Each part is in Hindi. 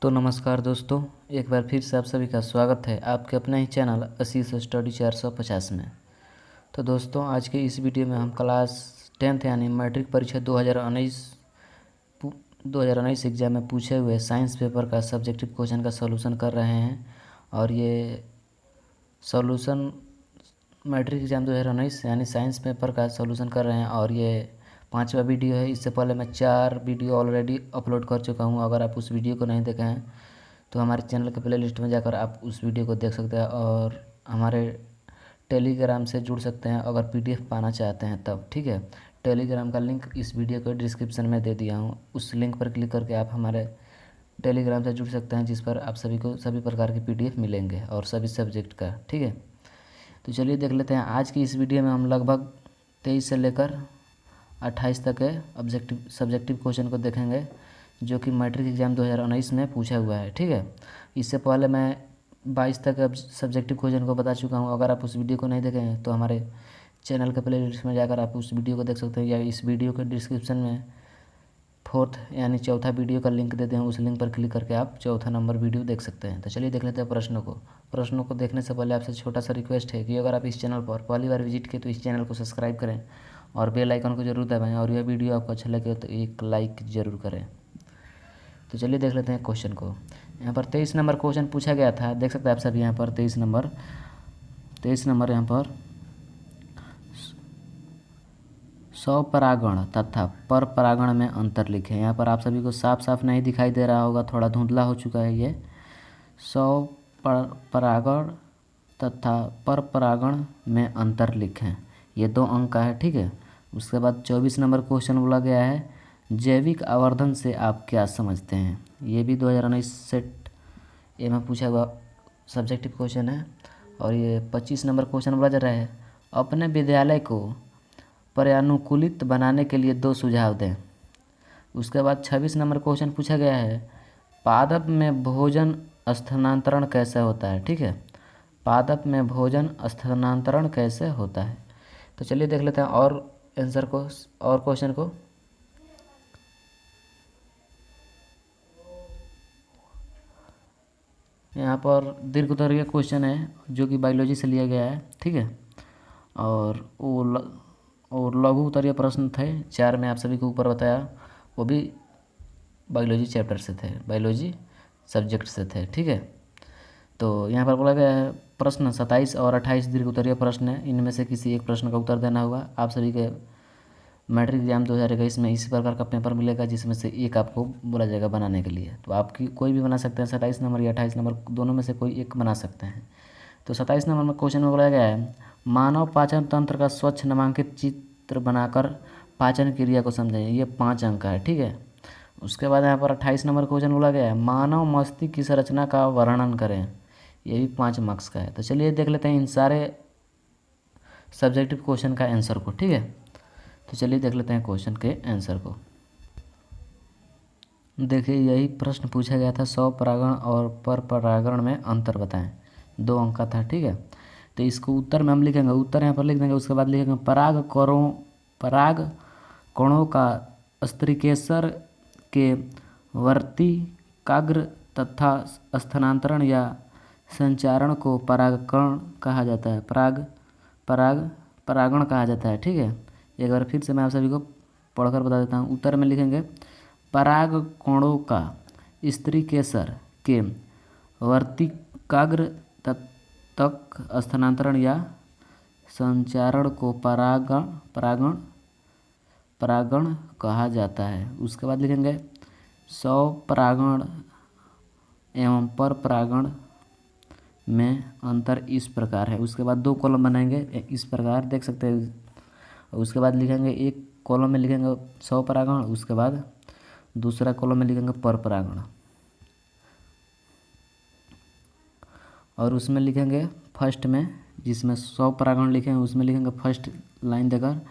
तो नमस्कार दोस्तों, एक बार फिर से आप सभी का स्वागत है आपके अपने ही चैनल आशीष स्टडी 450 में। तो दोस्तों, आज के इस वीडियो में हम क्लास 10th यानी मैट्रिक परीक्षा 2019 एग्जाम में पूछे हुए साइंस पेपर का सब्जेक्टिव क्वेश्चन का सॉल्यूशन कर रहे हैं। और ये सॉल्यूशन मैट्रिक एग्जाम 2019 यानी साइंस पेपर का सॉल्यूशन कर रहे हैं और ये 5वां वीडियो है। इससे पहले मैं 4 वीडियो ऑलरेडी अपलोड कर चुका हूँ। अगर आप उस वीडियो को नहीं देखे हैं तो हमारे चैनल के प्ले लिस्ट में जाकर आप उस वीडियो को देख सकते हैं और हमारे टेलीग्राम से जुड़ सकते हैं अगर पीडीएफ पाना चाहते हैं तब। ठीक है, टेलीग्राम का लिंक इस वीडियो के डिस्क्रिप्शन में दे दिया हूँ। उस लिंक पर क्लिक करके आप हमारे टेलीग्राम से जुड़ सकते हैं, जिस पर आप सभी को सभी प्रकार के पीडीएफ मिलेंगे और सभी सब्जेक्ट का। ठीक है, तो चलिए देख लेते हैं। आज की इस वीडियो में हम लगभग 23 से लेकर 28 तक के सब्जेक्टिव क्वेश्चन को देखेंगे, जो कि मैट्रिक एग्जाम 2019 में पूछा हुआ है। ठीक है, इससे पहले मैं 22 तक अब सब्जेक्टिव क्वेश्चन को बता चुका हूं। अगर आप उस वीडियो को नहीं देखे हैं तो हमारे चैनल के प्ले लिस्ट में जाकर आप उस वीडियो को देख सकते हैं, या इस वीडियो के डिस्क्रिप्शन में 4th यानी चौथा वीडियो का लिंक देते हैं। उस लिंक पर क्लिक करके आप चौथा नंबर वीडियो देख सकते हैं। तो चलिए देख लेते हैं प्रश्नों को देखने से पहले आपसे छोटा सा रिक्वेस्ट है कि अगर आप इस चैनल पर पहली बार विजिट किए तो इस चैनल को सब्सक्राइब करें और बेल आइकन को जरूर दबाएं, और यह वीडियो आपको अच्छा लगे तो एक लाइक ज़रूर करें। तो चलिए देख लेते हैं क्वेश्चन को। यहाँ पर 23 नंबर क्वेश्चन पूछा गया था, देख सकते हैं आप सभी। यहाँ पर 23 नंबर यहाँ पर 100 परागण तथा पर परागण में अंतर लिखें। यहाँ पर आप सभी को साफ साफ नहीं दिखाई दे रहा होगा, थोड़ा धुंधला हो चुका है ये। 100 परागण तथा पर परागण में अंतर लिखें, ये 2 अंक का है। ठीक है, उसके बाद 24 नंबर क्वेश्चन बोला गया है, जैविक आवर्धन से आप क्या समझते हैं। ये भी 2019 सेट ए में पूछा हुआ सब्जेक्टिव क्वेश्चन है। और ये 25 नंबर क्वेश्चन बोला जा रहा है, अपने विद्यालय को पर्यानुकूलित बनाने के लिए 2 सुझाव दें। उसके बाद 26 नंबर क्वेश्चन पूछा गया है, पादप में भोजन स्थानांतरण कैसे होता है। ठीक है, पादप में भोजन स्थानांतरण कैसे होता है। तो चलिए देख लेते हैं और आंसर को और क्वेश्चन को। यहाँ पर दीर्घोत्तरीय क्वेश्चन है जो कि बायोलॉजी से लिया गया है। ठीक है, और लघु उत्तरीय प्रश्न थे 4 में आप सभी को ऊपर बताया, वो भी बायोलॉजी चैप्टर से थे, बायोलॉजी सब्जेक्ट से थे। ठीक है, तो यहाँ पर बोला गया है प्रश्न 27 और 28 दीर्घोत्तरीय प्रश्न है, इनमें से किसी एक प्रश्न का उत्तर देना होगा। आप सभी के मैट्रिक एग्जाम 2021 में इसी प्रकार का पेपर मिलेगा, जिसमें से एक आपको बोला जाएगा बनाने के लिए। तो आपकी कोई भी बना सकते हैं, 27 नंबर या 28 नंबर, दोनों में से कोई एक बना सकते हैं। तो 27 नंबर में क्वेश्चन में बोला गया है, मानव पाचन तंत्र का स्वच्छ नामांकित चित्र बनाकर पाचन क्रिया को समझें। ये 5 अंक का है। ठीक है, उसके बाद यहाँ पर 28 नंबर क्वेश्चन बोला गया है, मानव मस्तिष्क की संरचना का वर्णन करें। ये भी 5 मार्क्स का है। तो चलिए देख लेते हैं इन सारे सब्जेक्टिव क्वेश्चन का आंसर को। ठीक है, तो चलिए देख लेते हैं क्वेश्चन के आंसर को। देखिए, यही प्रश्न पूछा गया था, 100 परागण और पर परागण में अंतर बताएं, 2 अंक का था। ठीक है, तो इसको उत्तर में हम लिखेंगे, उत्तर यहाँ पर लिख देंगे। उसके बाद लिखेंगे पराग कणों का स्त्रीकेसर के वर्तिकाग्र तथा स्थानांतरण या संचारण को परागकण कहा जाता है, परागण कहा जाता है। ठीक है, एक बार फिर से मैं आप सभी को पढ़कर बता देता हूँ। उत्तर में लिखेंगे, पराग कणों का स्त्रीकेसर के वर्तिकाग्र तक स्थानांतरण या संचारण को परागण कहा जाता है। उसके बाद लिखेंगे, 100 परागण एवं पर परागण में अंतर इस प्रकार है। उसके बाद 2 कॉलम बनाएंगे इस प्रकार, देख सकते हैं। उसके बाद लिखेंगे, एक कॉलम में लिखेंगे 100 परागण, उसके बाद दूसरा कॉलम में लिखेंगे पर परागण, और उसमें लिखेंगे फर्स्ट में, जिसमें 100 परागण लिखे हैं उसमें लिखेंगे फर्स्ट लाइन देकर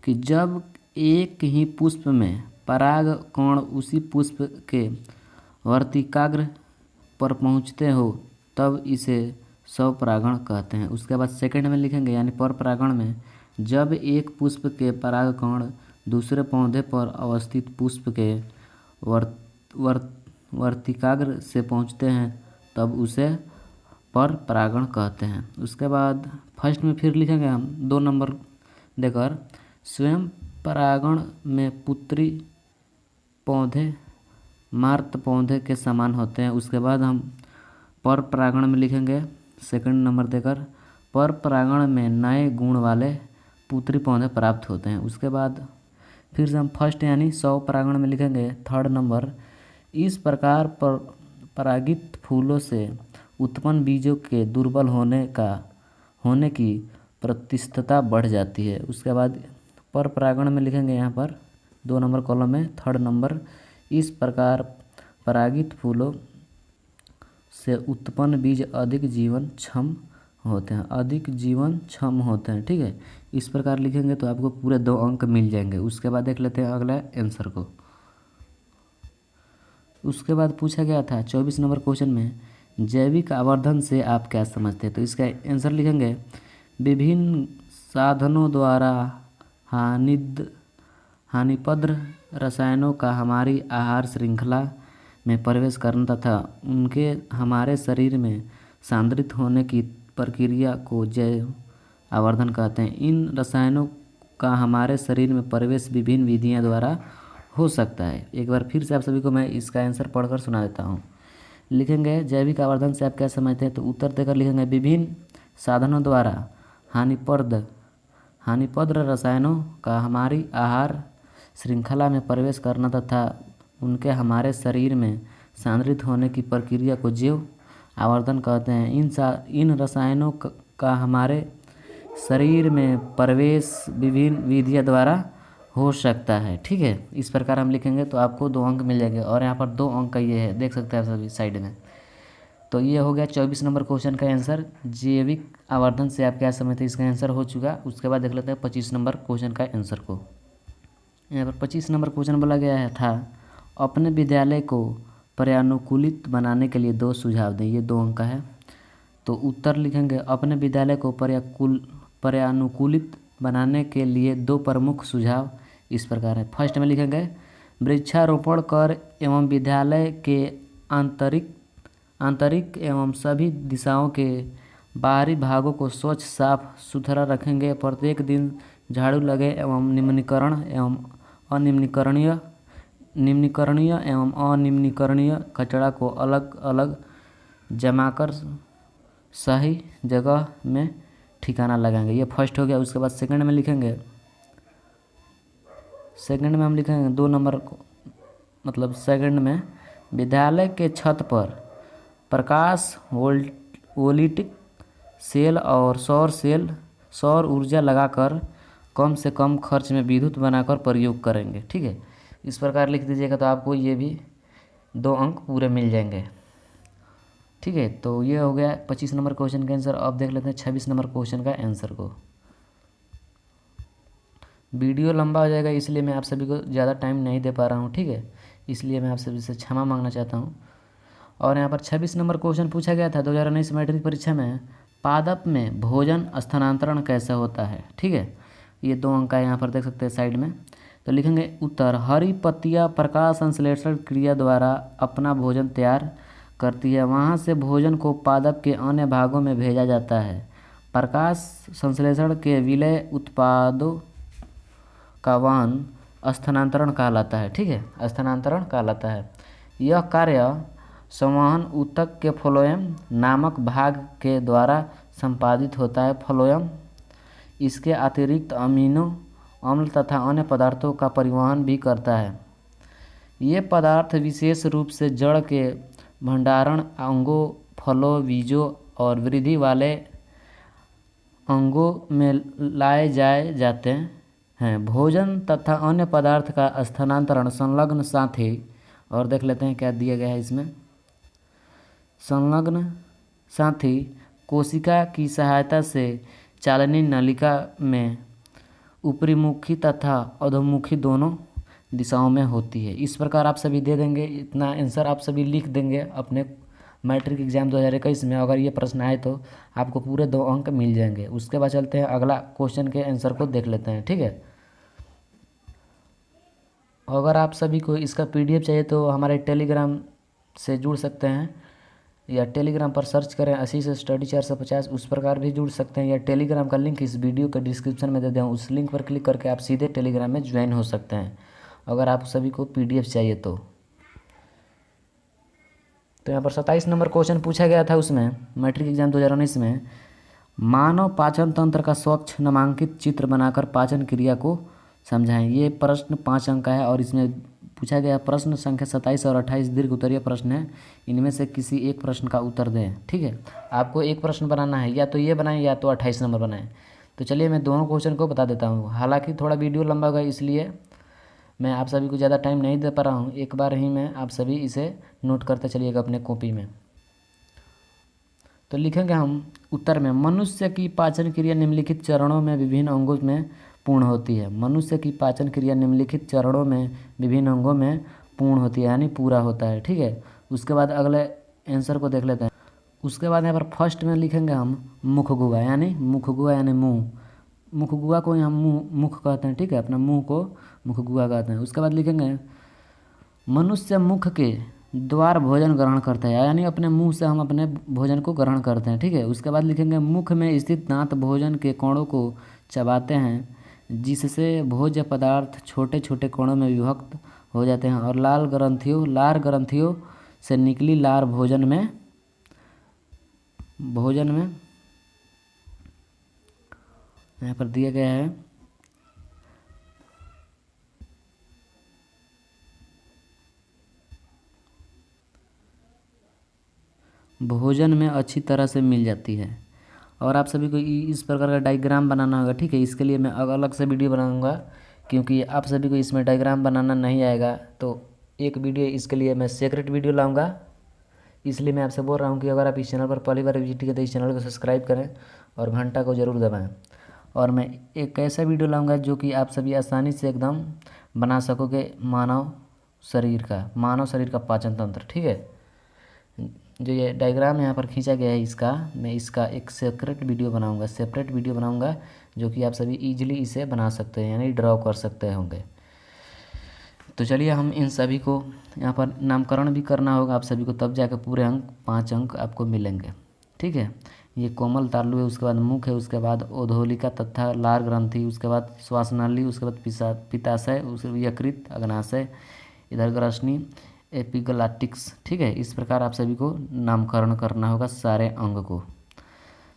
कि जब एक ही पुष्प में पराग कण उसी पुष्प के वर्तिकाग्र पर पहुँचते हो तब इसे 100 परागण कहते हैं। उसके बाद सेकंड में लिखेंगे, यानी पर परागण में, जब एक पुष्प के परागकण दूसरे पौधे पर अवस्थित पुष्प के वर्तिकाग्र से पहुँचते हैं तब उसे पर परागण कहते हैं। उसके बाद फर्स्ट में फिर लिखेंगे हम 2 नंबर देकर, स्वयं परागण में पुत्री पौधे मार्त पौधे के समान होते हैं। उसके बाद हम पर परागण में लिखेंगे सेकंड नंबर देकर, पर परागण में नए गुण वाले पुत्री पौधे प्राप्त होते हैं। उसके बाद फिर से हम फर्स्ट यानी 100 परागण में लिखेंगे थर्ड नंबर, इस प्रकार पर परागित फूलों से उत्पन्न बीजों के दुर्बल होने की प्रतिशतता बढ़ जाती है। उसके बाद पर परागण में लिखेंगे यहाँ पर 2 नंबर कॉलम में थर्ड नंबर, इस प्रकार परागित फूलों से उत्पन्न बीज अधिक जीवन क्षम होते हैं, ठीक है। इस प्रकार लिखेंगे तो आपको पूरे 2 अंक मिल जाएंगे। उसके बाद देख लेते हैं अगला आंसर को। उसके बाद पूछा गया था 24 नंबर क्वेश्चन में, जैविक आवर्धन से आप क्या समझते हैं। तो इसका आंसर लिखेंगे, विभिन्न साधनों द्वारा हानिप्रद रसायनों का हमारी आहार श्रृंखला में प्रवेश करना तथा उनके हमारे शरीर में सांद्रित होने की प्रक्रिया को जैव आवर्धन कहते हैं। इन रसायनों का हमारे शरीर में प्रवेश विभिन्न विधियों द्वारा हो सकता है। एक बार फिर से आप सभी को मैं इसका आंसर पढ़कर सुना देता हूँ। लिखेंगे जैविक आवर्धन से आप क्या समझते हैं, तो उत्तर देकर लिखेंगे, विभिन्न साधनों द्वारा हानिप्रद रसायनों का हमारी आहार श्रृंखला में प्रवेश करना तथा उनके हमारे शरीर में सांद्रित होने की प्रक्रिया को जैव आवर्धन कहते हैं। इन रसायनों का हमारे शरीर में प्रवेश विभिन्न विधियों द्वारा हो सकता है, ठीक है। इस प्रकार हम लिखेंगे तो आपको 2 अंक मिल जाएंगे। और यहाँ पर 2 अंक का ये है, देख सकते हैं आप सभी साइड में। तो ये हो गया 24 नंबर क्वेश्चन का आंसर, जैविक आवर्धन से आप क्या समझते हैं, इसका आंसर हो चुका। उसके बाद देख लेते हैं 25 नंबर क्वेश्चन का आंसर को। यहाँ पर 25 नंबर क्वेश्चन बोला गया था, अपने विद्यालय को पर्यानुकूलित बनाने के लिए 2 सुझाव दें। ये 2 अंक का है। तो उत्तर लिखेंगे, अपने विद्यालय को पर्यानुकूलित बनाने के लिए 2 प्रमुख सुझाव इस प्रकार है। फर्स्ट में लिखेंगे, वृक्षारोपण कर एवं विद्यालय के आंतरिक एवं सभी दिशाओं के बाहरी भागों को स्वच्छ साफ सुथरा रखेंगे। प्रत्येक दिन झाड़ू लगे एवं निम्नीकरणीय एवं अनिम्नीकरणीय कचरा को अलग अलग जमा कर सही जगह में ठिकाना लगाएंगे। ये फर्स्ट हो गया। उसके बाद सेकंड में लिखेंगे, सेकंड में हम लिखेंगे 2 नंबर को, मतलब सेकंड में, विद्यालय के छत पर प्रकाश वोल्टिक सेल और सौर ऊर्जा लगाकर कम से कम खर्च में विद्युत बनाकर प्रयोग करेंगे, ठीक है। इस प्रकार लिख दीजिएगा तो आपको ये भी 2 अंक पूरे मिल जाएंगे, ठीक है। तो ये हो गया 25 नंबर क्वेश्चन का आंसर। अब देख लेते हैं 26 नंबर क्वेश्चन का आंसर को। वीडियो लंबा हो जाएगा इसलिए मैं आप सभी को ज़्यादा टाइम नहीं दे पा रहा हूँ, ठीक है। इसलिए मैं आप सभी से क्षमा मांगना चाहता हूँ। और यहाँ पर 26 नंबर क्वेश्चन पूछा गया था 2019 मैट्रिक परीक्षा में, पादप में भोजन स्थानांतरण कैसे होता है, ठीक है। ये 2 अंक का यहाँ पर देख सकते हैं साइड में। तो लिखेंगे उत्तर, हरी पत्तियाँ प्रकाश संश्लेषण क्रिया द्वारा अपना भोजन तैयार करती है, वहाँ से भोजन को पादप के अन्य भागों में भेजा जाता है। प्रकाश संश्लेषण के विलय उत्पादों का वहन स्थानांतरण कहलाता है, ठीक है, स्थानांतरण कहलाता है। यह कार्य संवहन ऊतक के फ्लोएम नामक भाग के द्वारा संपादित होता है। फ्लोएम इसके अतिरिक्त अमीनो अम्ल तथा अन्य पदार्थों का परिवहन भी करता है। ये पदार्थ विशेष रूप से जड़ के भंडारण अंगों, फलों, बीजों और वृद्धि वाले अंगों में लाए जाते हैं। भोजन तथा अन्य पदार्थ का स्थानांतरण संलग्न साथी, और देख लेते हैं क्या दिया गया है इसमें, संलग्न साथी कोशिका की सहायता से चालनी नलिका में ऊपरीमुखी तथा अधोमुखी दोनों दिशाओं में होती है। इस प्रकार आप सभी दे देंगे, इतना आंसर आप सभी लिख देंगे अपने मैट्रिक एग्जाम 2021 में। अगर ये प्रश्न आए तो आपको पूरे 2 अंक मिल जाएंगे। उसके बाद चलते हैं अगला क्वेश्चन के आंसर को देख लेते हैं, ठीक है। अगर आप सभी को इसका PDF चाहिए तो हमारे टेलीग्राम से जुड़ सकते हैं, या टेलीग्राम पर सर्च करें आशीष स्टडी 450, उस प्रकार भी जुड़ सकते हैं, या टेलीग्राम का लिंक इस वीडियो के डिस्क्रिप्शन में दे दिया हूँ, उस लिंक पर क्लिक करके आप सीधे टेलीग्राम में ज्वाइन हो सकते हैं अगर आप सभी को पीडीएफ चाहिए तो। यहाँ पर 27 नंबर क्वेश्चन पूछा गया था उसमें मैट्रिक एग्जाम 2019 में, मानव पाचन तंत्र का स्वच्छ नामांकित चित्र बनाकर पाचन क्रिया को समझाएं। ये प्रश्न 5 अंक का है और इसमें पूछा गया प्रश्न संख्या 27 और 28 दीर्घ उत्तरीय प्रश्न है, इनमें से किसी एक प्रश्न का उत्तर दें। ठीक है, आपको एक प्रश्न बनाना है, या तो ये बनाएं या तो 28 नंबर बनाएं। तो चलिए मैं दोनों क्वेश्चन को बता देता हूँ। हालांकि थोड़ा वीडियो लंबा होगा इसलिए मैं आप सभी को ज़्यादा टाइम नहीं दे पा रहा हूँ, एक बार ही मैं आप सभी इसे नोट करते चलिएगा अपने कॉपी में। तो लिखेंगे हम उत्तर में, मनुष्य की पाचन क्रिया निम्नलिखित चरणों में विभिन्न अंगों में पूर्ण होती है। मनुष्य की पाचन क्रिया निम्नलिखित चरणों में विभिन्न अंगों में पूर्ण होती है, यानी पूरा होता है। ठीक है, उसके बाद अगले आंसर को देख लेते हैं। उसके बाद यहाँ पर फर्स्ट में लिखेंगे हम मुखगुआ, यानी मुखगुआ यानी मुँह। मुखगुआ को यहाँ मुख कहते हैं। ठीक है, अपना मुँह को मुखगुआ कहते हैं। उसके बाद लिखेंगे मनुष्य मुख के द्वार भोजन ग्रहण करता है, यानी अपने मुंह से हम अपने भोजन को ग्रहण करते हैं। ठीक है, उसके बाद लिखेंगे मुख में स्थित दांत भोजन के कणों को चबाते हैं, जिससे भोज्य पदार्थ छोटे छोटे कणों में विभक्त हो जाते हैं, और लार ग्रंथियों से निकली लार भोजन में यहाँ पर दिया गया है भोजन में अच्छी तरह से मिल जाती है। और आप सभी को इस प्रकार का डायग्राम बनाना होगा। ठीक है, इसके लिए मैं अलग से वीडियो बनाऊंगा, क्योंकि आप सभी को इसमें डायग्राम बनाना नहीं आएगा, तो एक वीडियो इसके लिए मैं सेपरेट वीडियो लाऊंगा। इसलिए मैं आपसे बोल रहा हूँ कि अगर आप इस चैनल पर पहली बार विजिट किए तो इस चैनल को सब्सक्राइब करें और घंटा को ज़रूर दबाएँ। और मैं एक ऐसा वीडियो लाऊंगा जो कि आप सभी आसानी से एकदम बना सकोगे मानव शरीर का पाचन तंत्र। ठीक है, जो ये डायग्राम यहाँ पर खींचा गया है इसका, मैं इसका एक सेपरेट वीडियो बनाऊंगा जो कि आप सभी इजीली इसे बना सकते हैं, यानी ड्रॉ कर सकते होंगे। तो चलिए हम इन सभी को यहाँ पर नामकरण भी करना होगा आप सभी को, तब जाकर पूरे अंक 5 अंक आपको मिलेंगे। ठीक है, ये कोमल तालु है, उसके बाद मुख है, उसके बाद ओधोलिका तथा लार ग्रंथि, उसके बाद श्वासनाली, उसके बाद पित्ताशय, उसके यकृत, अग्नाशय, इधर ग्रसनी, एपिग्लॉटिक्स। ठीक है, इस प्रकार आप सभी को नामकरण करना होगा सारे अंग को।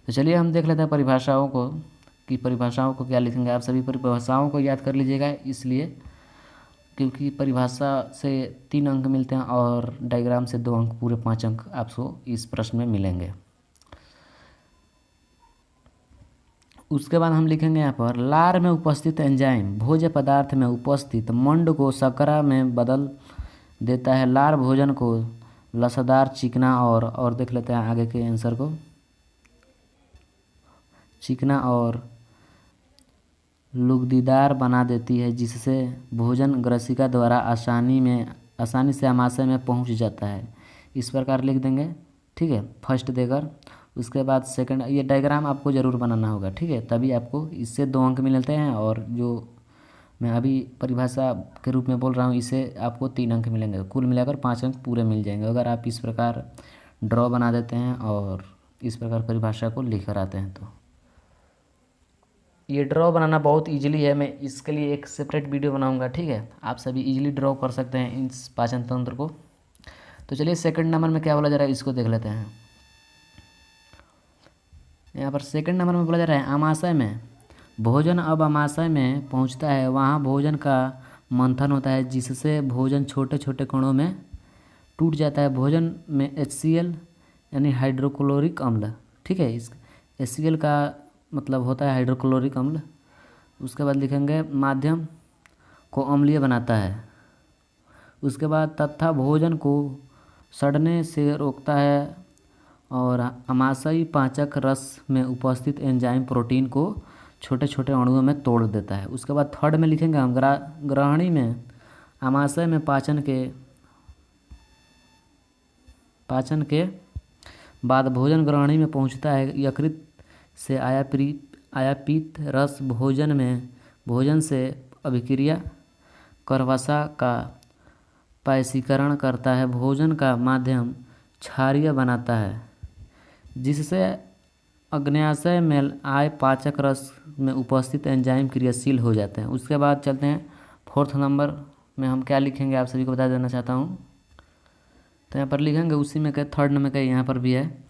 तो चलिए हम देख लेते हैं परिभाषाओं को, कि परिभाषाओं को क्या लिखेंगे। आप सभी परिभाषाओं को याद कर लीजिएगा, इसलिए क्योंकि परिभाषा से 3 अंक मिलते हैं और डायग्राम से 2 अंक, पूरे 5 अंक आपको इस प्रश्न में मिलेंगे। उसके बाद हम लिखेंगे यहाँ पर, लार में उपस्थित एंजाइम भोज्य पदार्थ में उपस्थित मंड को शर्करा में बदल देता है। लार भोजन को लसदार, चिकना और देख लेते हैं आगे के आंसर को, चिकना और लुगदीदार बना देती है, जिससे भोजन ग्रसिका द्वारा आसानी से आमाशय में पहुंच जाता है। इस प्रकार लिख देंगे। ठीक है, फर्स्ट देकर उसके बाद सेकंड, ये डायग्राम आपको ज़रूर बनाना होगा। ठीक है, तभी आपको इससे 2 अंक मिलते हैं, और जो मैं अभी परिभाषा के रूप में बोल रहा हूँ इससे आपको 3 अंक मिलेंगे। कुल मिलाकर 5 अंक पूरे मिल जाएंगे अगर आप इस प्रकार ड्रॉ बना देते हैं और इस प्रकार परिभाषा को लिख कर आते हैं। तो ये ड्रॉ बनाना बहुत इजीली है, मैं इसके लिए एक सेपरेट वीडियो बनाऊंगा। ठीक है, आप सभी इजीली ड्रॉ कर सकते हैं इस पाचन तंत्र को। तो चलिए सेकंड नंबर में क्या बोला जा रहा है इसको देख लेते हैं। यहाँ पर सेकंड नंबर में बोला जा रहा है, आमाशय में भोजन अब आमाशय में पहुँचता है, वहाँ भोजन का मंथन होता है, जिससे भोजन छोटे छोटे कणों में टूट जाता है। भोजन में HCl यानी हाइड्रोक्लोरिक अम्ल। ठीक है, इस HCl का मतलब होता है हाइड्रोक्लोरिक अम्ल। उसके बाद लिखेंगे माध्यम को अम्लीय बनाता है। उसके बाद तथा भोजन को सड़ने से रोकता है, और आमाशयी पाचक रस में उपस्थित एंजाइम प्रोटीन को छोटे छोटे अणुओं में तोड़ देता है। उसके बाद थर्ड में लिखेंगे हम ग्रहणी में आमाशय में पाचन के बाद भोजन ग्रहणी में पहुंचता है। यकृत से आयापित रस भोजन से अभिक्रिया कर वसा का पायसीकरण करता है। भोजन का माध्यम क्षारीय बनाता है, जिससे अग्न्याशय में आए पाचक रस में उपस्थित एंजाइम क्रियाशील हो जाते हैं। उसके बाद चलते हैं 4th नंबर में हम क्या लिखेंगे आप सभी को बता देना चाहता हूँ। तो यहाँ पर लिखेंगे उसी में क्या 3rd नंबर का यहाँ पर भी है,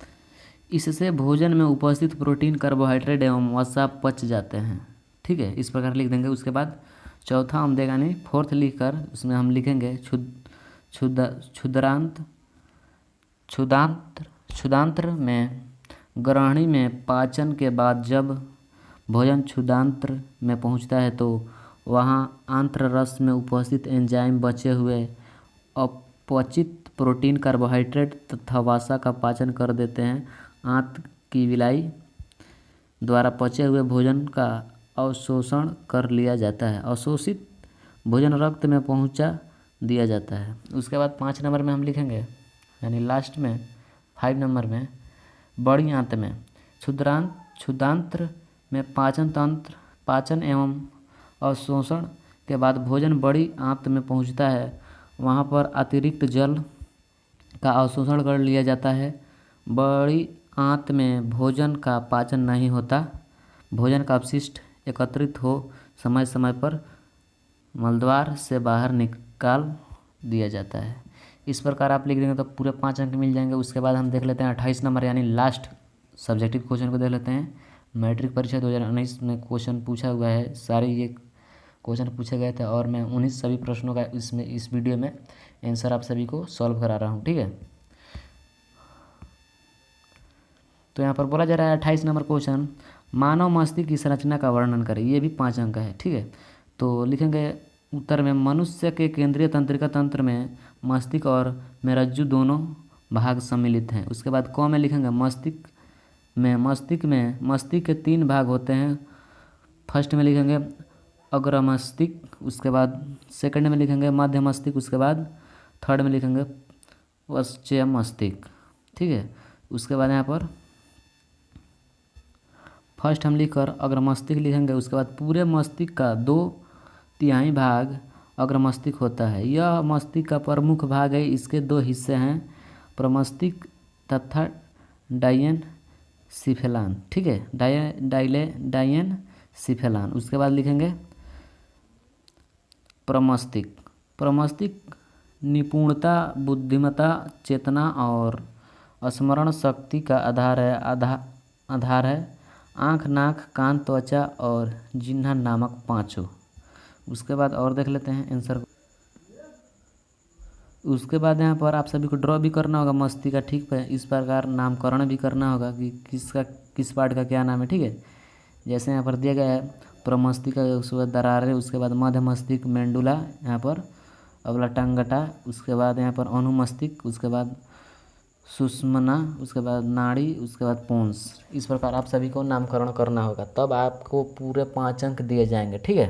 इससे भोजन में उपस्थित प्रोटीन, कार्बोहाइड्रेट एवं वसा पच जाते हैं। ठीक है, इस प्रकार लिख देंगे। उसके बाद चौथा हम देगा नहीं, 4th लिख कर उसमें हम लिखेंगे क्षुदांत्र में ग्रहणी में पाचन के बाद जब भोजन क्षुदांत्र में पहुंचता है तो वहां आंत्र रस में उपस्थित एंजाइम बचे हुए अपचित प्रोटीन, कार्बोहाइड्रेट तथा वसा का पाचन कर देते हैं। आंत की विलाई द्वारा पचे हुए भोजन का अवशोषण कर लिया जाता है। अवशोषित भोजन रक्त में पहुंचा दिया जाता है। उसके बाद 5 नंबर में हम लिखेंगे, यानी लास्ट में 5 नंबर में, बड़ी आंत में क्षुदांत्र में पाचन एवं अवशोषण के बाद भोजन बड़ी आंत में पहुंचता है। वहां पर अतिरिक्त जल का अवशोषण कर लिया जाता है। बड़ी आंत में भोजन का पाचन नहीं होता। भोजन का अपशिष्ट एकत्रित हो समय समय पर मलद्वार से बाहर निकाल दिया जाता है। इस प्रकार आप लिख देंगे तो पूरे 5 अंक मिल जाएंगे। उसके बाद हम देख लेते हैं 28 नंबर यानी लास्ट सब्जेक्टिव क्वेश्चन को देख लेते हैं। मैट्रिक परीक्षा 2019 में क्वेश्चन पूछा हुआ है, सारे ये क्वेश्चन पूछे गए थे और मैं 19 सभी प्रश्नों का इस वीडियो में आंसर आप सभी को सॉल्व करा रहा हूँ। ठीक है, तो यहाँ पर बोला जा रहा है 28 नंबर क्वेश्चन, मानव मस्तिष्क की संरचना का वर्णन करें। ये भी 5 अंक है। ठीक है, तो लिखेंगे उत्तर में, मनुष्य के केंद्रीय तंत्रिका तंत्र में मस्तिष्क और मेरुज्जु दोनों भाग सम्मिलित हैं। उसके बाद क में लिखेंगे, मस्तिष्क के 3 भाग होते हैं। फर्स्ट में लिखेंगे अग्र मस्तिष्क, उसके बाद सेकंड में लिखेंगे मध्य मस्तिष्क, उसके बाद थर्ड में लिखेंगे पश्चय मस्तिष्क। ठीक है, उसके बाद यहाँ पर फर्स्ट हम लिखकर अग्र मस्तिष्क लिखेंगे। उसके बाद पूरे मस्तिष्क का 2/3 भाग अग्र मस्तिष्क होता है। यह मस्तिष्क का प्रमुख भाग है। इसके 2 हिस्से हैं, प्रमस्तिष्क तथा डायनसिफेलान। ठीक है, डायनसिफेलान। उसके बाद लिखेंगे प्रमस्तिष्क निपुणता, बुद्धिमत्ता, चेतना और स्मरण शक्ति का आधार है। आँख, नाक, कान, त्वचा और जिह्वा नामक 5। उसके बाद और देख लेते हैं आंसर को। उसके बाद यहाँ पर आप सभी को ड्रॉ भी करना होगा मस्तिष्क का। ठीक है, इस प्रकार नामकरण भी करना होगा कि किस पार्ट का क्या नाम है। ठीक है, जैसे यहाँ पर दिया गया है प्रमस्तिष्क, उसके बाद दरारें, उसके बाद मध्य मस्तिष्क मेंडुला, यहाँ पर अवलटंगटा, उसके बाद यहाँ पर अनुमस्तिष्क, उसके बाद सुषुम्ना, उसके बाद नाड़ी, उसके बाद पोन्स। इस प्रकार आप सभी को नामकरण करना होगा, तब आपको पूरे 5 अंक दिए जाएंगे। ठीक है,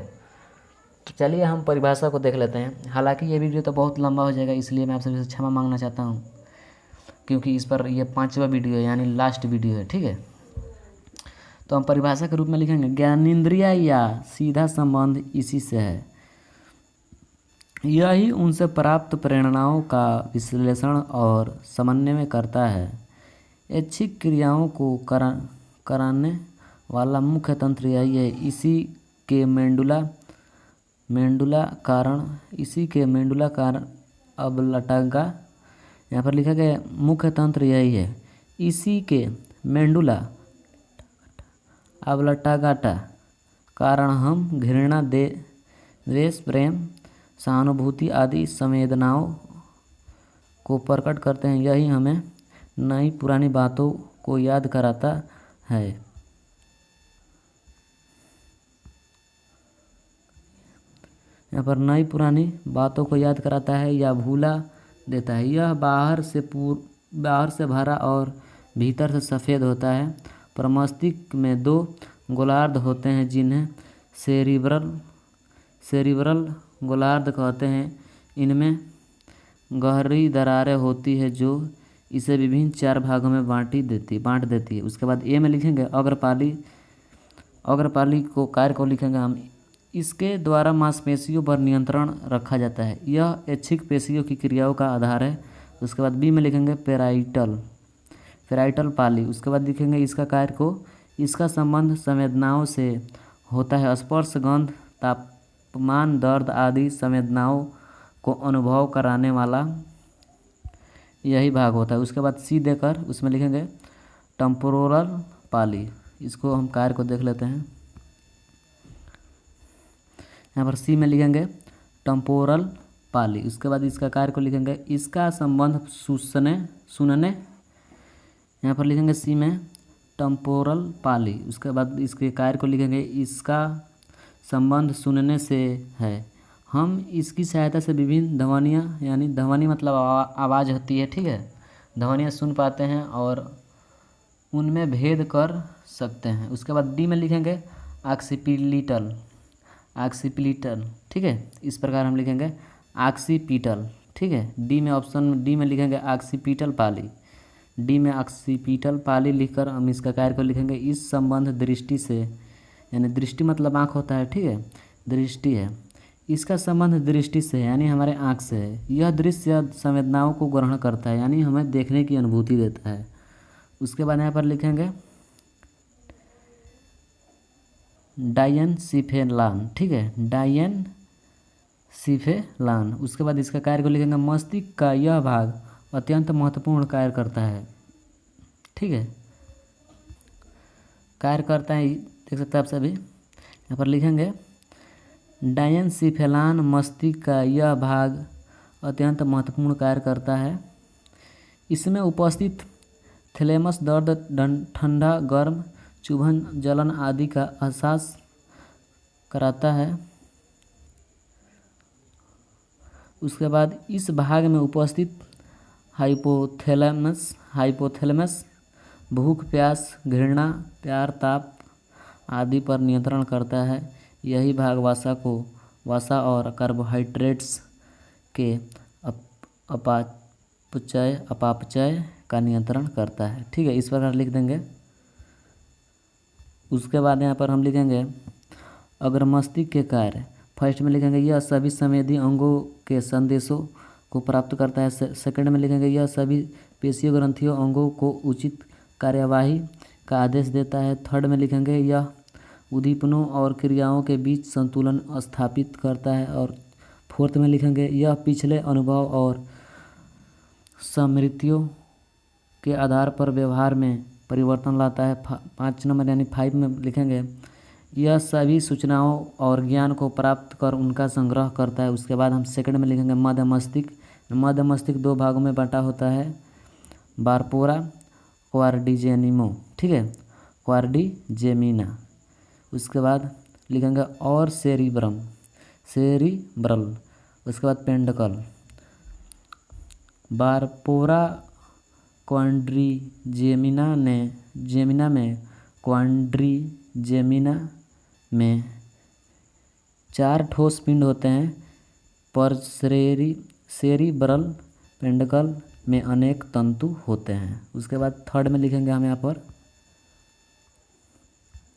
तो चलिए हम परिभाषा को देख लेते हैं। हालांकि ये वीडियो तो बहुत लंबा हो जाएगा, इसलिए मैं आप सभी से क्षमा मांगना चाहता हूँ, क्योंकि इस पर ये 5वां वीडियो है, यानी लास्ट वीडियो है। ठीक है, तो हम परिभाषा के रूप में लिखेंगे, ज्ञानेंद्रिय या सीधा संबंध इसी से है। यही उनसे प्राप्त प्रेरणाओं का विश्लेषण और समन्वय करता है। ऐच्छिक क्रियाओं को कराने वाला मुख्य तंत्र यही है। इसी के मेंडुला कारण अवलटंगा, यहाँ पर लिखा गया मुख्य तंत्र यही है। इसी के मेंडुला अवलटंगाटा कारण हम घृणा, द्वेष, प्रेम, सहानुभूति आदि संवेदनाओं को प्रकट करते हैं। यही हमें नई पुरानी बातों को याद कराता है। यहाँ पर नई पुरानी बातों को याद कराता है या भूला देता है। यह बाहर से भरा और भीतर से सफ़ेद होता है। प्रमस्तिष्क में 2 गोलार्ध होते हैं, जिन्हें सेरिब्रल गोलार्ध कहते हैं। इनमें गहरी दरारें होती है जो इसे विभिन्न 4 भागों में बांट देती है। उसके बाद ए में लिखेंगे अग्रपाली को कार्य को लिखेंगे हम। इसके द्वारा मांसपेशियों पर नियंत्रण रखा जाता है। यह ऐच्छिक पेशियों की क्रियाओं का आधार है। उसके बाद बी में लिखेंगे पेराइटल पाली। उसके बाद लिखेंगे इसका कार्य को, इसका संबंध संवेदनाओं से होता है। स्पर्श, गंध, तापमान, दर्द आदि संवेदनाओं को अनुभव कराने वाला यही भाग होता है। उसके बाद सी देकर उसमें लिखेंगे टेम्पोरल पाली। इसको हम कार्य को देख लेते हैं। यहाँ पर सी में लिखेंगे टेम्पोरल पाली। उसके बाद इसका कार्य को लिखेंगे इसका संबंध सुनने। यहाँ पर लिखेंगे सी में टेम्पोरल पाली। उसके बाद इसके कार्य को लिखेंगे इसका संबंध सुनने से है। हम इसकी सहायता से विभिन्न ध्वनियाँ, यानी ध्वनि मतलब आवाज़ होती है, ठीक है, ध्वनियाँ सुन पाते हैं और उनमें भेद कर सकते हैं। उसके बाद डी में लिखेंगे ऑक्सीपिटल, ठीक है, इस प्रकार हम लिखेंगे ऑक्सीपिटल, ठीक है। डी में ऑप्शन डी में लिखेंगे ऑक्सीपिटल पाली। डी में ऑक्सीपिटल पाली लिखकर हम इसका कार्य को लिखेंगे इस संबंध दृष्टि से, यानी दृष्टि मतलब आँख होता है, ठीक है, दृष्टि है। इसका संबंध दृष्टि से है, यानी हमारे आँख से है। यह दृश्य संवेदनाओं को ग्रहण करता है, यानी हमें देखने की अनुभूति देता है। उसके बाद यहाँ पर लिखेंगे डायेनसिफेलान, ठीक है, डायेनसिफेलान। उसके बाद इसका कार्य को लिखेंगे मस्तिष्क का यह भाग अत्यंत महत्वपूर्ण कार्य करता है, ठीक है, कार्य करता है, देख सकते हैं आप सभी। यहाँ पर लिखेंगे डायेनसिफेलान मस्तिष्क का यह भाग अत्यंत महत्वपूर्ण कार्य करता है। इसमें उपस्थित थैलेमस दर्द, ठंडा, गर्म, चुभन, जलन आदि का एहसास कराता है। उसके बाद इस भाग में उपस्थित हाइपोथैलेमस भूख, प्यास, घृणा, प्यार, ताप आदि पर नियंत्रण करता है। यही भाग वसा और कार्बोहाइड्रेट्स के अपापचय का नियंत्रण करता है, ठीक है, इस प्रकार लिख देंगे। उसके बाद यहाँ पर हम लिखेंगे अगर मस्तिष्क के कार्य, फर्स्ट में लिखेंगे यह सभी संवेदी अंगों के संदेशों को प्राप्त करता है। सेकंड में लिखेंगे यह सभी पेशियों, ग्रंथियों, अंगों को उचित कार्यवाही का आदेश देता है। थर्ड में लिखेंगे यह उद्दीपनों और क्रियाओं के बीच संतुलन स्थापित करता है। और फोर्थ में लिखेंगे यह पिछले अनुभव और स्मृतियों के आधार पर व्यवहार में परिवर्तन लाता है। 5 नंबर यानी 5 में लिखेंगे यह सभी सूचनाओं और ज्ञान को प्राप्त कर उनका संग्रह करता है। उसके बाद हम सेकंड में लिखेंगे मध्य मस्तिष्क 2 भागों में बंटा होता है, बारपोरा, क्वाड्रिजेमिनो, ठीक है, क्वाड्रिजेमिना। उसके बाद लिखेंगे और सेरिब्रल। उसके बाद पेंडकल, बारपोरा क्वाड्रिजेमिना में 4 ठोस पिंड होते हैं, पर सेरिब्रल पेंडकल में अनेक तंतु होते हैं। उसके बाद थर्ड में लिखेंगे हम यहाँ पर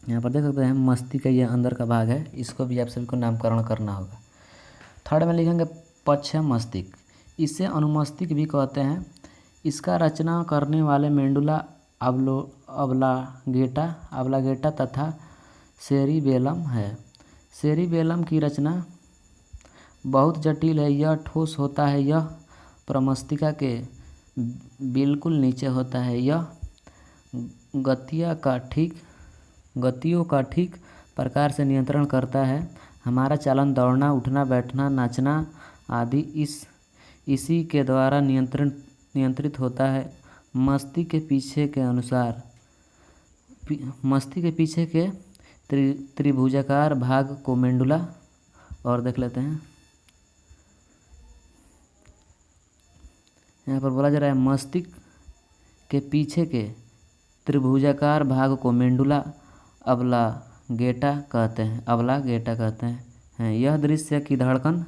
देख सकते हैं मस्तिष्क का ये अंदर का भाग है, इसको भी आप सभी को नामकरण करना होगा। थर्ड में लिखेंगे पश्च मस्तिष्क, इसे अनुमस्तिष्क भी कहते हैं। इसका रचना करने वाले मेडुला ऑब्लांगेटा तथा सेरिबेलम है। सेरिबेलम की रचना बहुत जटिल है, यह ठोस होता है, यह प्रमस्तिका के बिल्कुल नीचे होता है। यह गतियों का ठीक प्रकार से नियंत्रण करता है। हमारा चालन, दौड़ना, उठना, बैठना, नाचना आदि इसी के द्वारा नियंत्रित होता है। मस्तिष्क के पीछे के त्रिभुजाकार भाग को मेडुला, और देख लेते हैं यहाँ पर बोला जा रहा है मस्तिष्क के पीछे के त्रिभुजाकार भाग को मेडुला ऑब्लांगेटा कहते हैं। यह दृश्य की धड़कन,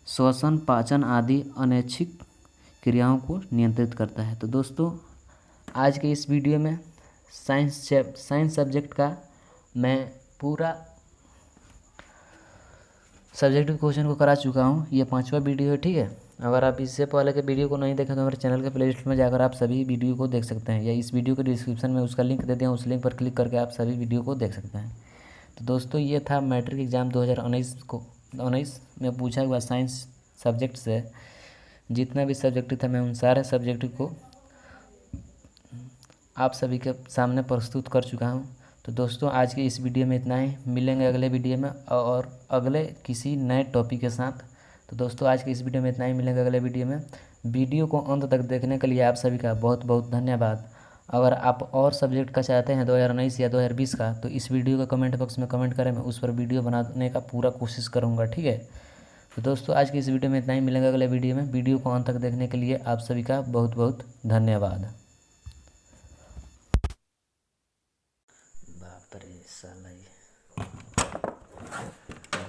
श्वसन, पाचन आदि अनैच्छिक क्रियाओं को नियंत्रित करता है। तो दोस्तों आज के इस वीडियो में साइंस सब्जेक्ट का मैं पूरा सब्जेक्टिव क्वेश्चन को करा चुका हूँ। ये 5वां वीडियो है, ठीक है। अगर आप इससे पहले के वीडियो को नहीं देखें तो हमारे चैनल के प्लेलिस्ट में जाकर आप सभी वीडियो को देख सकते हैं, या इस वीडियो के डिस्क्रिप्शन में उसका लिंक दे दिया, उस लिंक पर क्लिक करके आप सभी वीडियो को देख सकते हैं। तो दोस्तों ये था मैट्रिक एग्ज़ाम 2019 में पूछा हुआ साइंस सब्जेक्ट से जितना भी सब्जेक्टिव था, मैं उन सारे सब्जेक्टिव को आप सभी के सामने प्रस्तुत कर चुका हूँ। तो दोस्तों आज की इस वीडियो में इतना ही, मिलेंगे अगले वीडियो में और अगले किसी नए टॉपिक के साथ। तो दोस्तों आज की इस वीडियो में इतना ही, मिलेंगे अगले वीडियो में। वीडियो को अंत तक देखने के लिए आप सभी का बहुत बहुत धन्यवाद। अगर आप और सब्जेक्ट का चाहते हैं 2019 या 2020 का, तो इस वीडियो का कमेंट बॉक्स में कमेंट करें, मैं उस पर वीडियो बनाने का पूरा कोशिश करूँगा, ठीक है। तो दोस्तों आज की इस वीडियो में इतना ही, मिलेंगे अगले वीडियो में। वीडियो को अंत तक देखने के लिए आप सभी का बहुत बहुत धन्यवाद। बाप रे साला, ये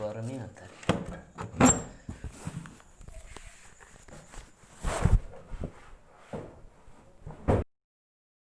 गर्मी आता है।